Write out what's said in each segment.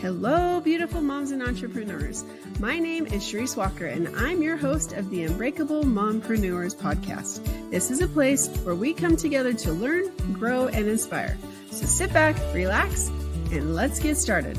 Hello, beautiful moms and entrepreneurs. My name is Charisse Walker, and I'm your host of the Unbreakable Mompreneurs podcast. This is a place where we come together to learn, grow, and inspire. So sit back, relax, and let's get started.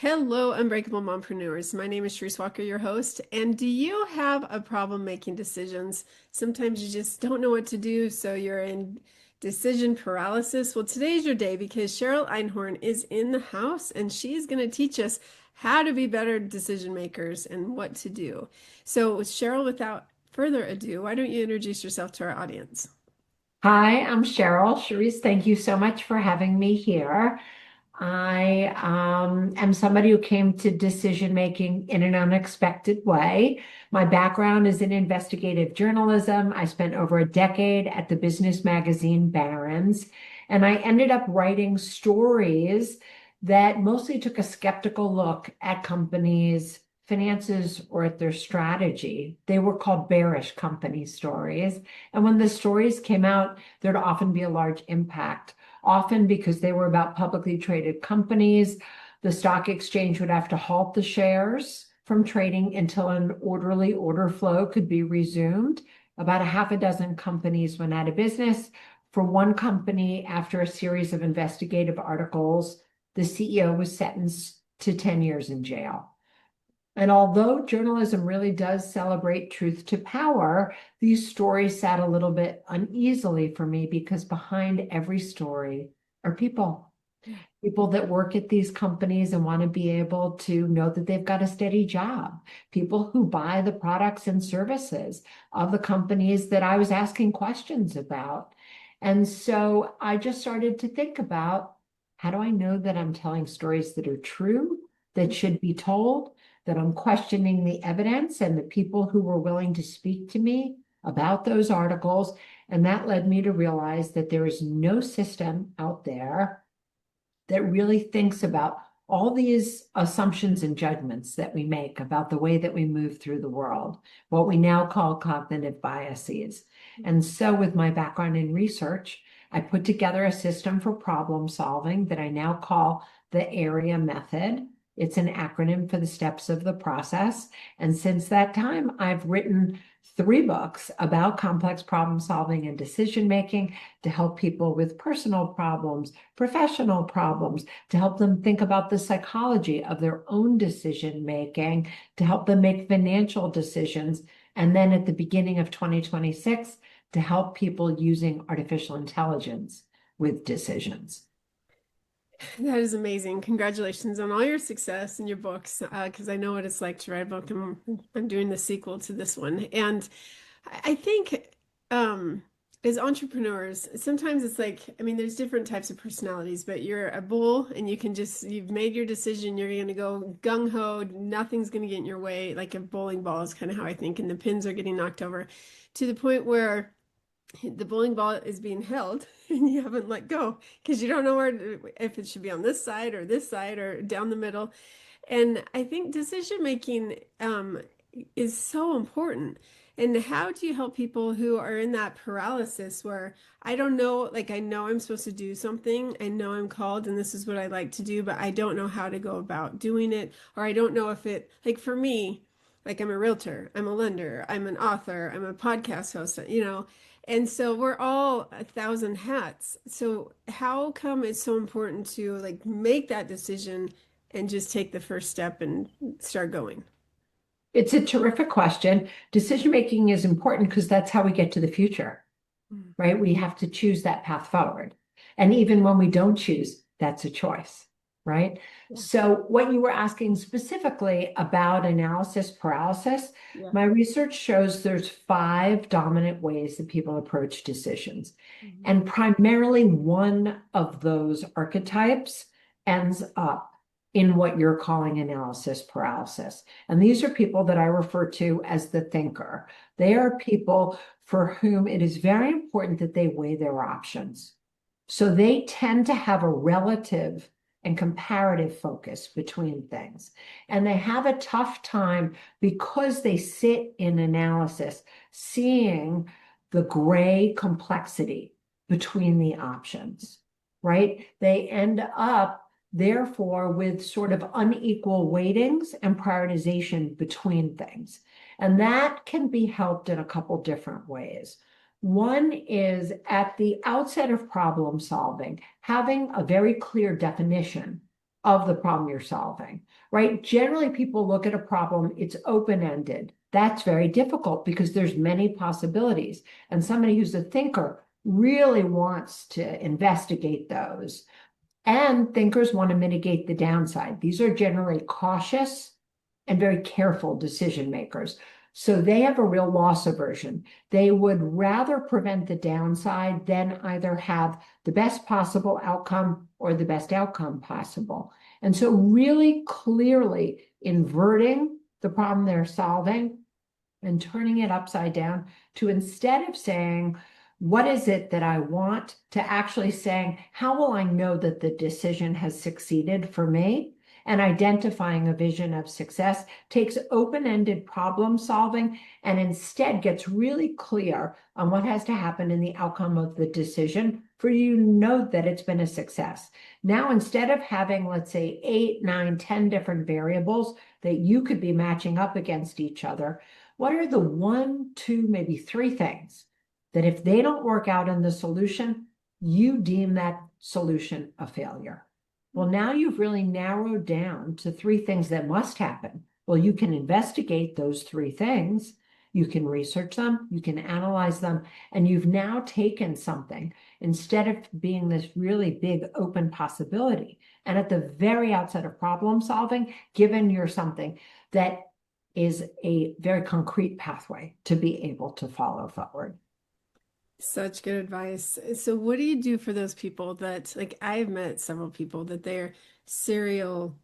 Hello, Unbreakable Mompreneurs. My name is Charisse Walker, your host. And do you have a problem making decisions? Sometimes you just don't know what to do, so you're in decision paralysis. Well, today's your day because Cheryl Einhorn is in the house and she's going to teach us how to be better decision makers and what to do. So, Cheryl, without further ado, why don't you introduce yourself to our audience? Hi, I'm Cheryl. Charisse, thank you so much for having me here. I am somebody who came to decision making in an unexpected way. My background is in investigative journalism. I spent over a decade at the business magazine Barron's, and I ended up writing stories that mostly took a skeptical look at companies' finances or at their strategy. They were called bearish company stories. And when the stories came out, there'd often be a large impact. Often because they were about publicly traded companies, the stock exchange would have to halt the shares from trading until an orderly order flow could be resumed. About a half a dozen companies went out of business. For one company, after a series of investigative articles, the CEO was sentenced to 10 years in jail. And although journalism really does celebrate truth to power, these stories sat a little bit uneasily for me because behind every story are people. People that work at these companies and want to be able to know that they've got a steady job. People who buy the products and services of the companies that I was asking questions about. And so I just started to think about, how do I know that I'm telling stories that are true, that should be told, that I'm questioning the evidence and the people who were willing to speak to me about those articles. And that led me to realize that there is no system out there that really thinks about all these assumptions and judgments that we make about the way that we move through the world, what we now call cognitive biases. And so with my background in research, I put together a system for problem solving that I now call the AREA method. It's an acronym for the steps of the process. And since that time, I've written 3 books about complex problem solving and decision making to help people with personal problems, professional problems, to help them think about the psychology of their own decision making, to help them make financial decisions. And then at the beginning of 2026, to help people using artificial intelligence with decisions. That is amazing. Congratulations on all your success in your books, because I know what it's like to write a book. I'm doing the sequel to this one. And I think as entrepreneurs, sometimes it's like, I mean, there's different types of personalities, but you're a bull and you've made your decision, you're going to go gung-ho, nothing's going to get in your way. Like a bowling ball is kind of how I think, and the pins are getting knocked over to the point where the bowling ball is being held and you haven't let go because you don't know if it should be on this side or down the middle. And I think decision making is so important. And how do you help people who are in that paralysis where I don't know, like I know I'm supposed to do something, I know I'm called and this is what I like to do, but I don't know how to go about doing it, or I don't know if it, like for me, like I'm a realtor, I'm a lender, I'm an author, I'm a podcast host, and so we're all 1,000 hats. So how come it's so important to like make that decision and just take the first step and start going? It's a terrific question. Decision making is important because that's how we get to the future, right? We have to choose that path forward. And even when we don't choose, that's a choice, right? Yeah. So what you were asking specifically about analysis paralysis, Yeah. my research shows there's 5 dominant ways that people approach decisions. And primarily one of those archetypes ends up in what you're calling analysis paralysis. And these are people that I refer to as the thinker. They are people for whom it is very important that they weigh their options. So they tend to have a relative and comparative focus between things. And they have a tough time because they sit in analysis, seeing the gray complexity between the options, right? They end up, therefore, with sort of unequal weightings and prioritization between things. And that can be helped in a couple different ways. One is at the outset of problem solving, having a very clear definition of the problem you're solving, right? Generally, people look at a problem, it's open-ended. That's very difficult because there's many possibilities. And somebody who's a thinker really wants to investigate those. And thinkers want to mitigate the downside. These are generally cautious and very careful decision makers. So they have a real loss aversion. They would rather prevent the downside than either have the best possible outcome or the best outcome possible. And so really clearly inverting the problem they're solving and turning it upside down to, instead of saying, what is it that I want, to actually saying, how will I know that the decision has succeeded for me? And identifying a vision of success takes open-ended problem solving and instead gets really clear on what has to happen in the outcome of the decision for you to know that it's been a success. Now, instead of having, let's say, 8, 9, 10 different variables that you could be matching up against each other, what are the 1, 2, maybe 3 things that if they don't work out in the solution, you deem that solution a failure? Well, now you've really narrowed down to 3 things that must happen. Well, you can investigate those 3 things, you can research them, you can analyze them, and you've now taken something, instead of being this really big open possibility, and at the very outset of problem solving, given you're something that is a very concrete pathway to be able to follow forward. Such good advice. So what do you do for those people that, like, I've met several people that they're serial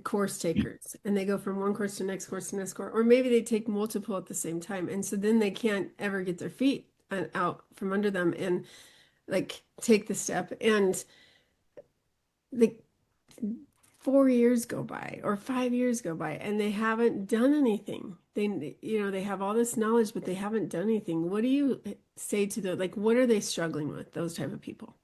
course takers and they go from one course to next course to next course, or maybe they take multiple at the same time. And so then they can't ever get their feet out from under them and like take the step. And the 4 years go by or 5 years go by and they haven't done anything. They have all this knowledge, but they haven't done anything. What do you say to the, like, what are they struggling with, those type of people?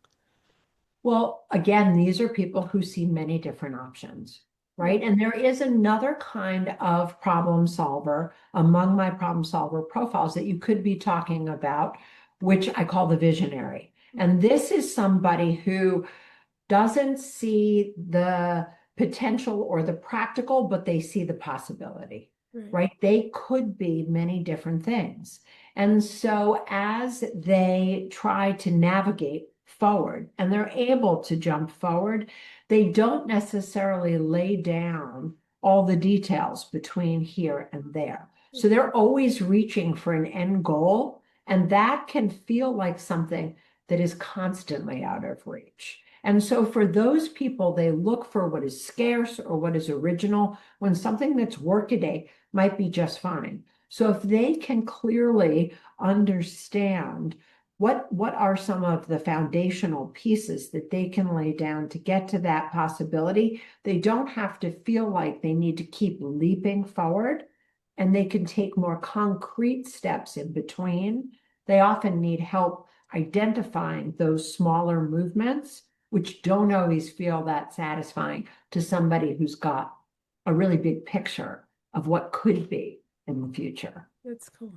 Well, again, these are people who see many different options, right? And there is another kind of problem solver among my problem solver profiles that you could be talking about, which I call the visionary. And this is somebody who doesn't see the potential or the practical, but they see the possibility, right? They could be many different things. And so as they try to navigate forward and they're able to jump forward, they don't necessarily lay down all the details between here and there. So they're always reaching for an end goal, and that can feel like something that is constantly out of reach. And so for those people, they look for what is scarce or what is original when something that's workaday might be just fine. So if they can clearly understand what are some of the foundational pieces that they can lay down to get to that possibility, they don't have to feel like they need to keep leaping forward, and they can take more concrete steps in between. They often need help identifying those smaller movements, which don't always feel that satisfying to somebody who's got a really big picture of what could be in the future. That's cool.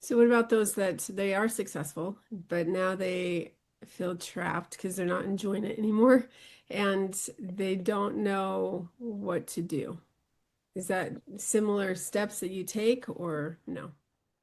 So what about those that they are successful, but now they feel trapped because they're not enjoying it anymore and they don't know what to do? Is that similar steps that you take or no?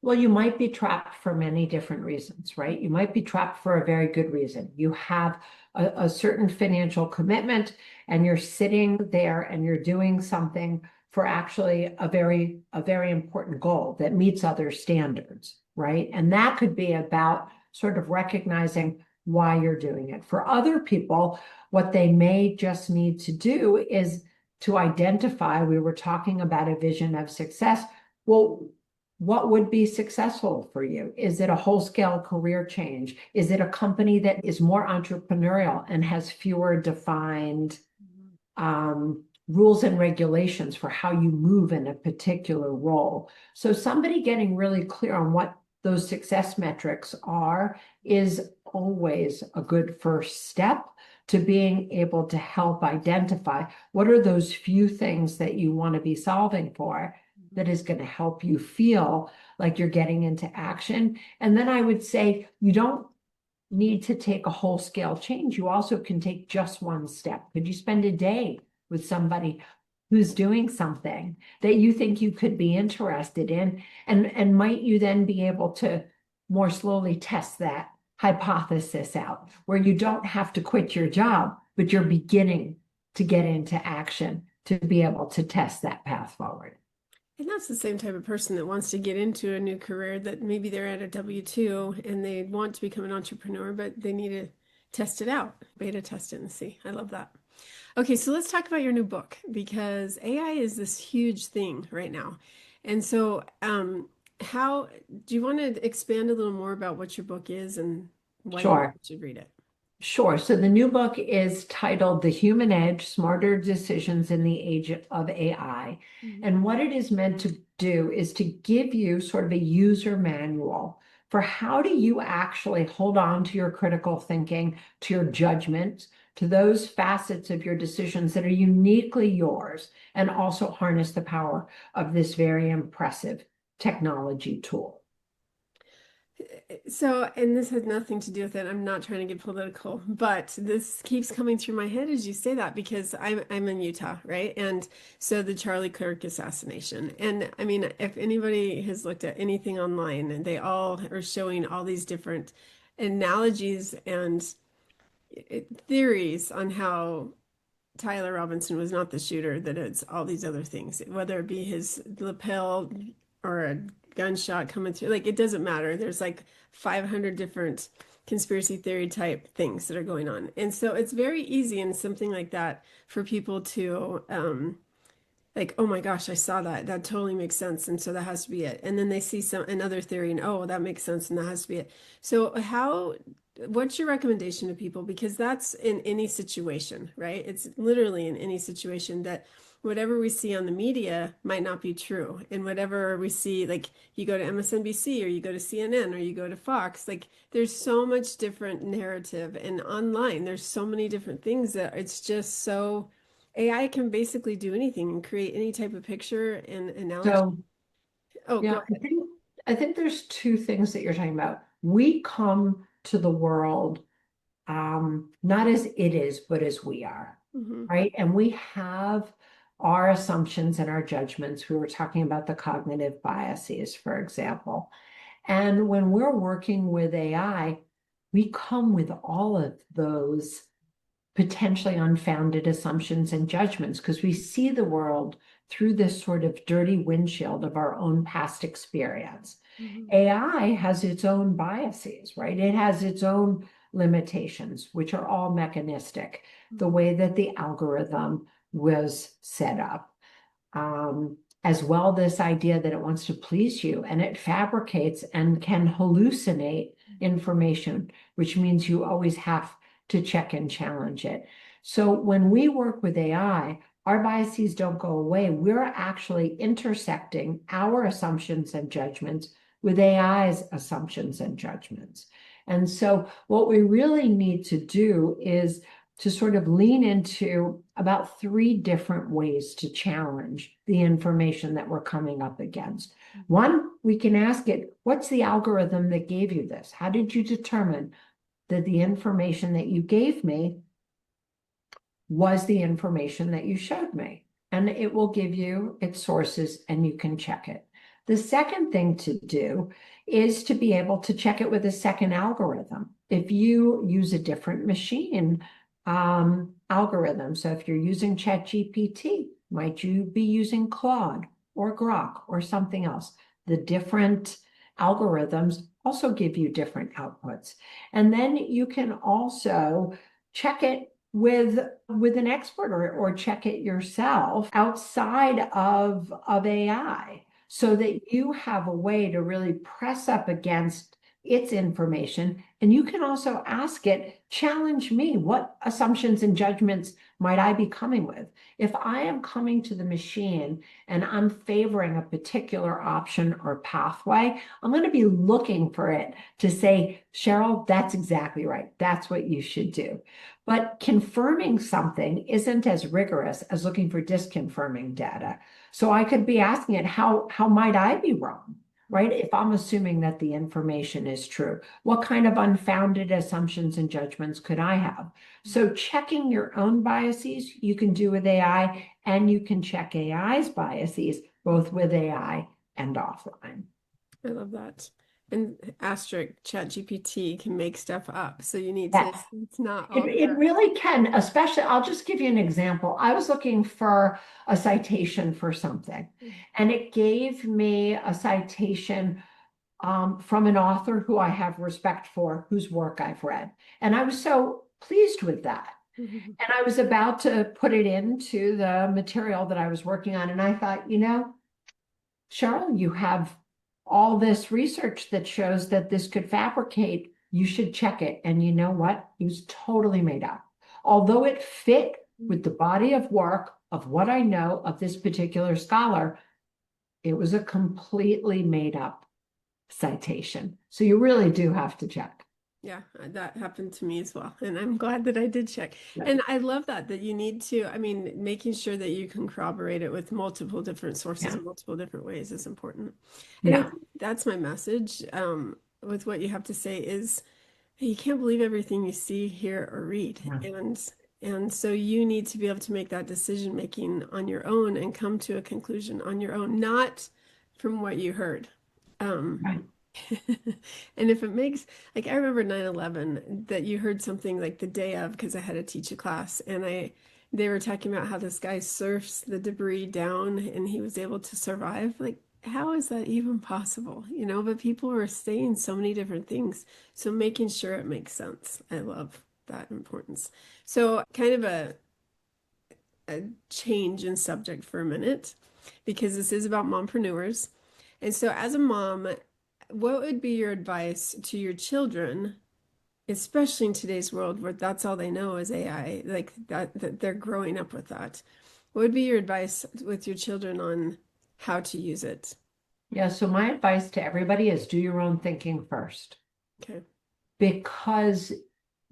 Well, you might be trapped for many different reasons, right? You might be trapped for a very good reason. You have a certain financial commitment and you're sitting there and you're doing something for actually a very important goal that meets other standards, right? And that could be about sort of recognizing why you're doing it. For other people, what they may just need to do is to identify, we were talking about a vision of success. Well, what would be successful for you? Is it a whole-scale career change? Is it a company that is more entrepreneurial and has fewer defined rules and regulations for how you move in a particular role? So somebody getting really clear on what those success metrics are is always a good first step to being able to help identify what are those few things that you want to be solving for that is going to help you feel like you're getting into action. And then I would say you don't need to take a whole scale change. You also can take just one step. Could you spend a day with somebody who's doing something that you think you could be interested in? And might you then be able to more slowly test that hypothesis out where you don't have to quit your job, but you're beginning to get into action to be able to test that path forward. And that's the same type of person that wants to get into a new career that maybe they're at a W-2 and they want to become an entrepreneur, but they need to test it out, beta test it and see. I love that. Okay, so let's talk about your new book because AI is this huge thing right now. And so, how do you want to expand a little more about what your book is and why people Sure. should read it? Sure. So the new book is titled The Human Edge, Smarter Decisions in the Age of AI. Mhm. And what it is meant to do is to give you sort of a user manual for how do you actually hold on to your critical thinking, to your judgment, to those facets of your decisions that are uniquely yours, and also harness the power of this very impressive technology tool. So, and this has nothing to do with it. I'm not trying to get political, but this keeps coming through my head as you say that because I'm in Utah, right? And so the Charlie Kirk assassination. And I mean, if anybody has looked at anything online, they all are showing all these different analogies and theories on how Tyler Robinson was not the shooter, that it's all these other things, whether it be his lapel or a gunshot coming through. Like, it doesn't matter. There's like 500 different conspiracy theory type things that are going on. And so it's very easy in something like that for people to, like, oh my gosh, I saw that. That totally makes sense. And so that has to be it. And then they see some another theory and oh, that makes sense and that has to be it. So what's your recommendation to people? Because that's in any situation, right? It's literally in any situation that whatever we see on the media might not be true. And whatever we see, like you go to MSNBC or you go to CNN or you go to Fox, like there's so much different narrative and online, there's so many different things that it's just so AI can basically do anything and create any type of picture and analogy. So Oh, go yeah, ahead. I think there's two things that you're talking about. We come to the world not as it is, but as we are, Hmm. right? And we have our assumptions and our judgments. We were talking about the cognitive biases, for example. And when we're working with AI, we come with all of those potentially unfounded assumptions and judgments because we see the world through this sort of dirty windshield of our own past experience. Hmm. AI has its own biases, right? It has its own limitations, which are all mechanistic, the Hmm. way that the algorithm was set up. As well, this idea that it wants to please you and it fabricates and can hallucinate information, which means you always have to check and challenge it. So when we work with AI, our biases don't go away. We're actually intersecting our assumptions and judgments with AI's assumptions and judgments. And so what we really need to do is to sort of lean into about three different ways to challenge the information that we're coming up against. One, we can ask it, what's the algorithm that gave you this? How did you determine that the information that you gave me was the information that you showed me? And it will give you its sources and you can check it. The second thing to do is to be able to check it with a second algorithm. If you use a different machine algorithm, so if you're using ChatGPT, might you be using Claude or Grok or something else? The different algorithms also give you different outputs. And then you can also check it with an expert or check it yourself outside of AI so that you have a way to really press up against its information. And you can also ask it, challenge me. What assumptions and judgments might I be coming with? If I am coming to the machine and I'm favoring a particular option or pathway, I'm going to be looking for it to say, Cheryl, that's exactly right. That's what you should do. But confirming something isn't as rigorous as looking for disconfirming data. So I could be asking it, how might I be wrong? Right? If I'm assuming that the information is true, what kind of unfounded assumptions and judgments could I have? So checking your own biases, you can do with AI, and you can check AI's biases, both with AI and offline. I love that. And asterisk ChatGPT can make stuff up. So you need to, Yes. it's not It, all it correct. really can, especially, I'll just give you an example. I was looking for a citation for something, and it gave me a citation from an author who I have respect for, whose work I've read. And I was so pleased with that. Mhm. And I was about to put it into the material that I was working on. And I thought, Cheryl, you have all this research that shows that this could fabricate. You should check it. And you know what? It was totally made up. Although it fit with the body of work of what I know of this particular scholar, it was a completely made up citation. So you really do have to check. Yeah, that happened to me as well. And I'm glad that I did check. Yeah. And I love that you need to, I mean, making sure that you can corroborate it with multiple different sources Yeah. in multiple different ways is important. And I Yeah. think that's my message with what you have to say is you can't believe everything you see, hear, or read. Yeah. And so you need to be able to make that decision making on your own and come to a conclusion on your own, not from what you heard. Um, Right. And if it makes, like, I remember 9/11 that you heard something like the day of, because I had to teach a class, and they were talking about how this guy surfs the debris down and he was able to survive. Like, how is that even possible? But people were saying so many different things. So making sure it makes sense. I love that importance. So kind of a change in subject for a minute, because this is about mompreneurs. And so as a mom, what would be your advice to your children, especially in today's world where that's all they know is AI, like that they're growing up with that? What would be your advice with your children on how to use it? Yeah. So my advice to everybody is do your own thinking first, Okay. because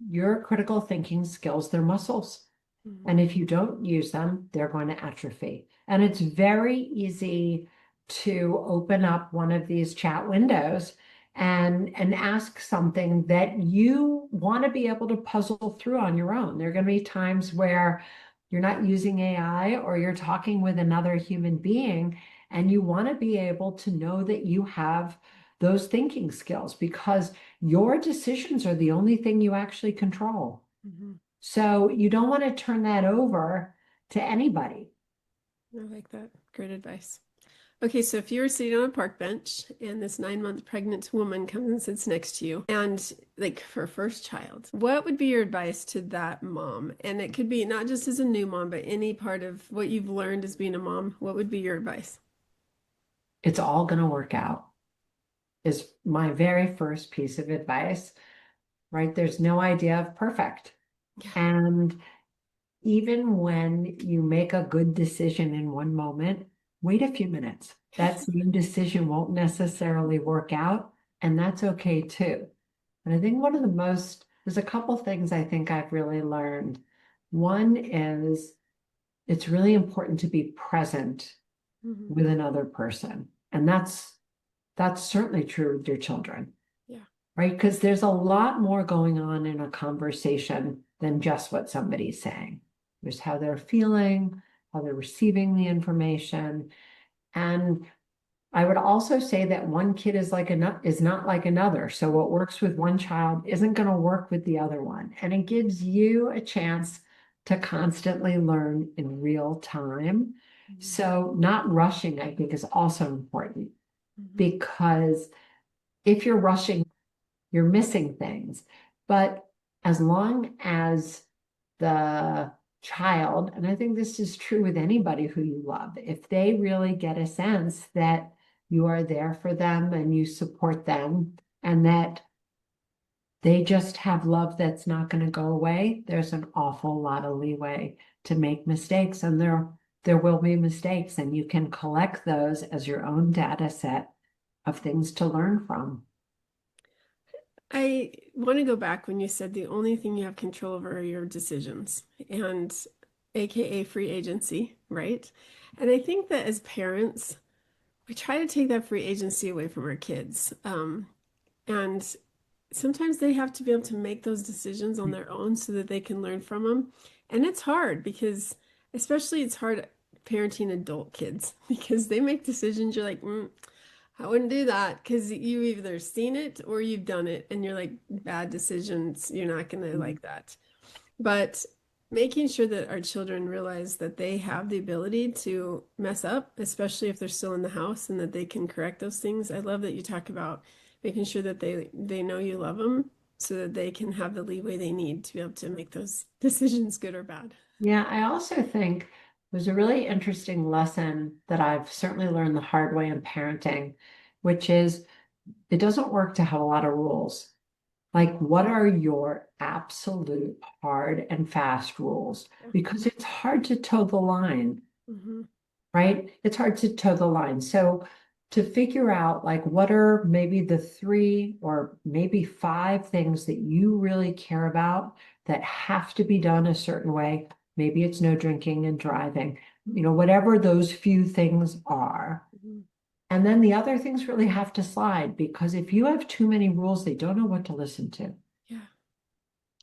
your critical thinking skills, they're muscles. Mhm. And if you don't use them, they're going to atrophy. And it's very easy to open up one of these chat windows and ask something that you want to be able to puzzle through on your own. There are going to be times where you're not using AI or you're talking with another human being, and you want to be able to know that you have those thinking skills, because your decisions are the only thing you actually control. Mhm. So you don't want to turn that over to anybody. I like that. Great advice. Okay, so if you were sitting on a park bench and this 9-month pregnant woman comes and sits next to you, and like her first child, what would be your advice to that mom? And it could be not just as a new mom, but any part of what you've learned as being a mom. What would be your advice? It's all going to work out, is my very first piece of advice, right? There's no idea of perfect. Yeah. And even when you make a good decision in one moment, wait a few minutes. That same decision won't necessarily work out, and that's okay too. And I think there's a couple things I think I've really learned. One is it's really important to be present Mhm. with another person. And that's certainly true with your children, Yeah. right? Because there's a lot more going on in a conversation than just what somebody's saying. There's how they're feeling, how they're receiving the information. And I would also say that one kid is not like another. So what works with one child isn't going to work with the other one. And it gives you a chance to constantly learn in real time. Mhm. So not rushing, I think, is also important, Mhm. because if you're rushing, you're missing things. But as long as the child, and I think this is true with anybody who you love, if they really get a sense that you are there for them and you support them, and that they just have love that's not going to go away, there's an awful lot of leeway to make mistakes, and there will be mistakes, and you can collect those as your own data set of things to learn from. I want to go back when you said the only thing you have control over are your decisions, and AKA free agency, right? And I think that as parents, we try to take that free agency away from our kids. And sometimes they have to be able to make those decisions on their own so that they can learn from them. And it's hard because, especially, it's hard parenting adult kids because they make decisions. You're like, I wouldn't do that because you either seen it or you've done it, and you're like, bad decisions. You're not going to like that. But making sure that our children realize that they have the ability to mess up, especially if they're still in the house, and that they can correct those things. I love that you talk about making sure that they know you love them so that they can have the leeway they need to be able to make those decisions, good or bad. Yeah, I also think there's a really interesting lesson that I've certainly learned the hard way in parenting, which is it doesn't work to have a lot of rules. Like, what are your absolute hard and fast rules? Because it's hard to toe the line, Mm-hmm. right? It's hard to toe the line. So to figure out like what are maybe the 3 or maybe 5 things that you really care about that have to be done a certain way. Maybe it's no drinking and driving, whatever those few things are. Mm-hmm. And then the other things really have to slide, because if you have too many rules, they don't know what to listen to. Yeah.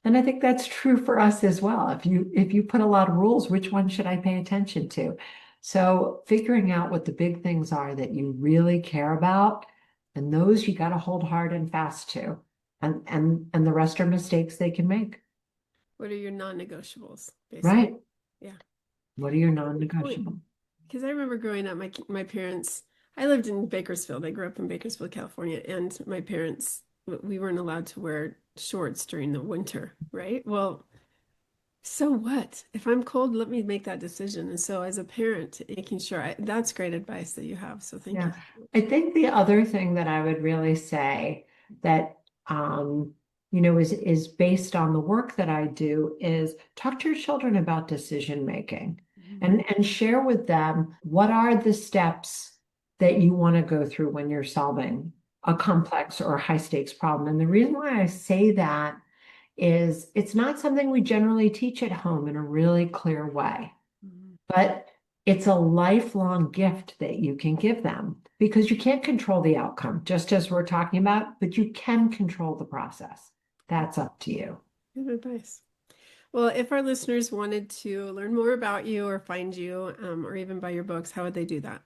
And I think that's true for us as well. If you put a lot of rules, which one should I pay attention to? So figuring out what the big things are that you really care about, and those you got to hold hard and fast to. And the rest are mistakes they can make. What are your non-negotiables, basically? Right. Yeah. What are your non-negotiable? Because I remember growing up, my parents, I lived in Bakersfield. I grew up in Bakersfield, California, and my parents, we weren't allowed to wear shorts during the winter, right? Well, so what? If I'm cold, let me make that decision. And so as a parent, making sure that's great advice that you have. So thank you Yeah. so I much. think the other thing that I would really say that is based on the work that I do is talk to your children about decision making, Mhm. and share with them what are the steps that you want to go through when you're solving a complex or high stakes problem. And the reason why I say that is it's not something we generally teach at home in a really clear way, Mhm. but it's a lifelong gift that you can give them, because you can't control the outcome, just as we're talking about, but you can control the process. That's up to you. Good advice. Well, if our listeners wanted to learn more about you or find you, or even buy your books, how would they do that?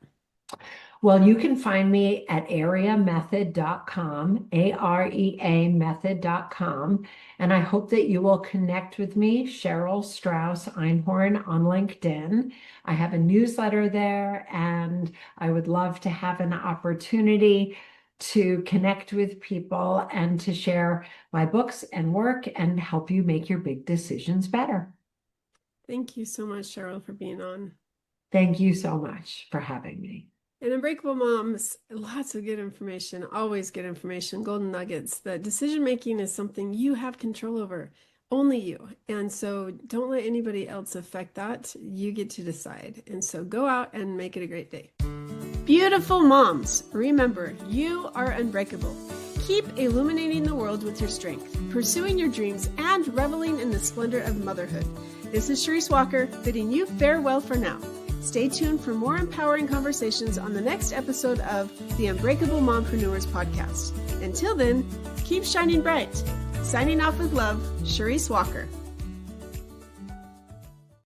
Well, you can find me at areamethod.com, AREA method.com. And I hope that you will connect with me, Cheryl Strauss Einhorn, on LinkedIn. I have a newsletter there, and I would love to have an opportunity to connect with people and to share my books and work and help you make your big decisions better. Thank you so much, Cheryl, for being on. Thank you so much for having me. And Unbreakable Moms, lots of good information, always good information, golden nuggets. That decision making is something you have control over, only you. And so don't let anybody else affect that. You get to decide. And so go out and make it a great day. Beautiful moms, remember, you are unbreakable. Keep illuminating the world with your strength, pursuing your dreams, and reveling in the splendor of motherhood. This is Charisse Walker, bidding you farewell for now. Stay tuned for more empowering conversations on the next episode of the Unbreakable Mompreneurs podcast. Until then, keep shining bright. Signing off with love, Charisse Walker.